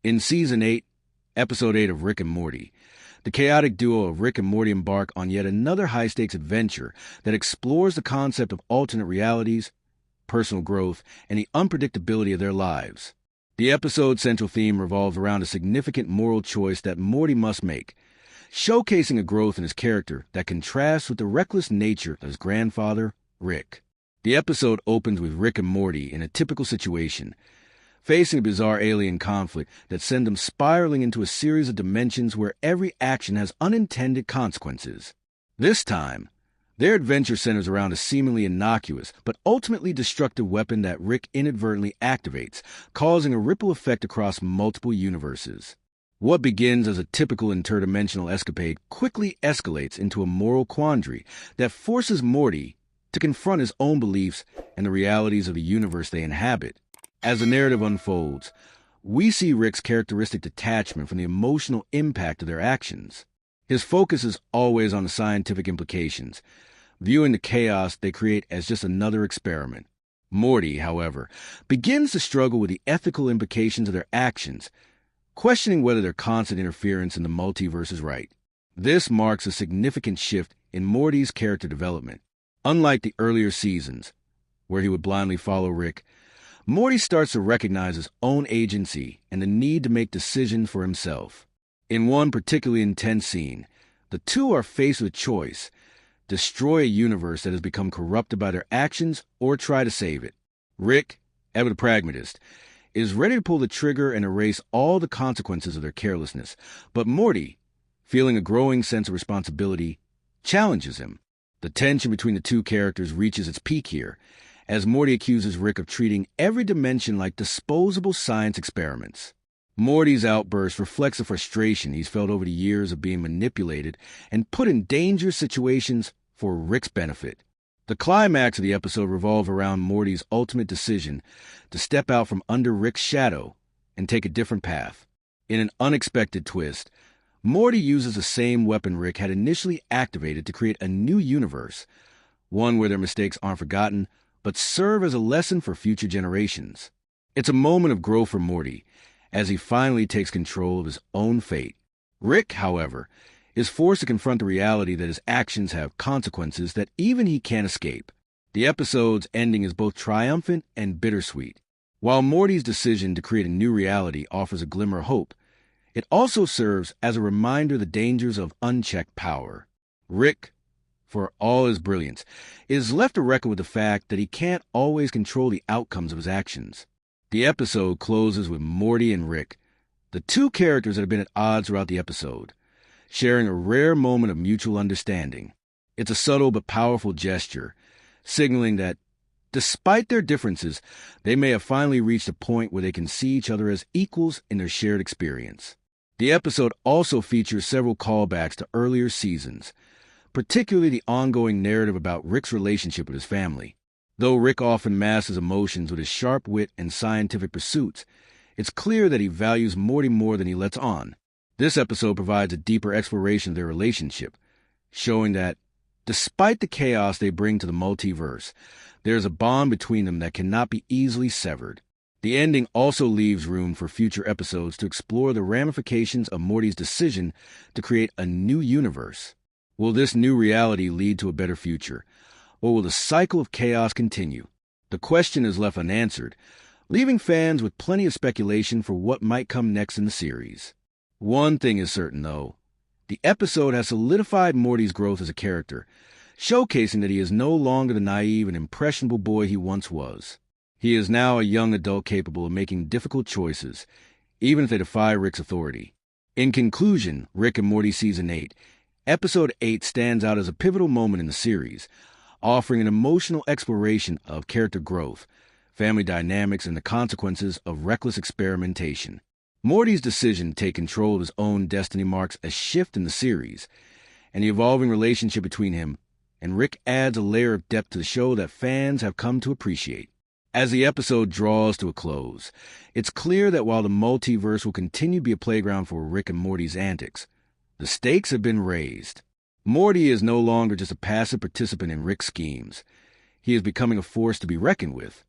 In Season 8, Episode 8 of Rick and Morty, the chaotic duo of Rick and Morty embark on yet another high-stakes adventure that explores the concept of alternate realities, personal growth, and the unpredictability of their lives. The episode's central theme revolves around a significant moral choice that Morty must make, showcasing a growth in his character that contrasts with the reckless nature of his grandfather, Rick. The episode opens with Rick and Morty in a typical situation, facing a bizarre alien conflict that sends them spiraling into a series of dimensions where every action has unintended consequences. This time, their adventure centers around a seemingly innocuous but ultimately destructive weapon that Rick inadvertently activates, causing a ripple effect across multiple universes. What begins as a typical interdimensional escapade quickly escalates into a moral quandary that forces Morty to confront his own beliefs and the realities of the universe they inhabit. As the narrative unfolds, we see Rick's characteristic detachment from the emotional impact of their actions. His focus is always on the scientific implications, viewing the chaos they create as just another experiment. Morty, however, begins to struggle with the ethical implications of their actions, questioning whether their constant interference in the multiverse is right. This marks a significant shift in Morty's character development. Unlike the earlier seasons, where he would blindly follow Rick, Morty starts to recognize his own agency and the need to make decisions for himself. In one particularly intense scene, the two are faced with a choice: destroy a universe that has become corrupted by their actions or try to save it. Rick, ever the pragmatist, is ready to pull the trigger and erase all the consequences of their carelessness, but Morty, feeling a growing sense of responsibility, challenges him. The tension between the two characters reaches its peak here, as Morty accuses Rick of treating every dimension like disposable science experiments. Morty's outburst reflects the frustration he's felt over the years of being manipulated and put in dangerous situations for Rick's benefit. The climax of the episode revolves around Morty's ultimate decision to step out from under Rick's shadow and take a different path. In an unexpected twist, Morty uses the same weapon Rick had initially activated to create a new universe, one where their mistakes aren't forgotten, but serve as a lesson for future generations. It's a moment of growth for Morty, as he finally takes control of his own fate. Rick, however, is forced to confront the reality that his actions have consequences that even he can't escape. The episode's ending is both triumphant and bittersweet. While Morty's decision to create a new reality offers a glimmer of hope, it also serves as a reminder of the dangers of unchecked power. Rick, for all his brilliance, is left to reckon with the fact that he can't always control the outcomes of his actions. The episode closes with Morty and Rick, the two characters that have been at odds throughout the episode, sharing a rare moment of mutual understanding. It's a subtle but powerful gesture, signaling that, despite their differences, they may have finally reached a point where they can see each other as equals in their shared experience. The episode also features several callbacks to earlier seasons, particularly the ongoing narrative about Rick's relationship with his family. Though Rick often masks his emotions with his sharp wit and scientific pursuits, it's clear that he values Morty more than he lets on. This episode provides a deeper exploration of their relationship, showing that, despite the chaos they bring to the multiverse, there is a bond between them that cannot be easily severed. The ending also leaves room for future episodes to explore the ramifications of Morty's decision to create a new universe. Will this new reality lead to a better future, or will the cycle of chaos continue? The question is left unanswered, leaving fans with plenty of speculation for what might come next in the series. One thing is certain, though. The episode has solidified Morty's growth as a character, showcasing that he is no longer the naive and impressionable boy he once was. He is now a young adult capable of making difficult choices, even if they defy Rick's authority. In conclusion, Rick and Morty Season 8, Episode 8 stands out as a pivotal moment in the series, offering an emotional exploration of character growth, family dynamics, and the consequences of reckless experimentation. Morty's decision to take control of his own destiny marks a shift in the series, and the evolving relationship between him and Rick adds a layer of depth to the show that fans have come to appreciate. As the episode draws to a close, it's clear that while the multiverse will continue to be a playground for Rick and Morty's antics, the stakes have been raised. Morty is no longer just a passive participant in Rick's schemes. He is becoming a force to be reckoned with.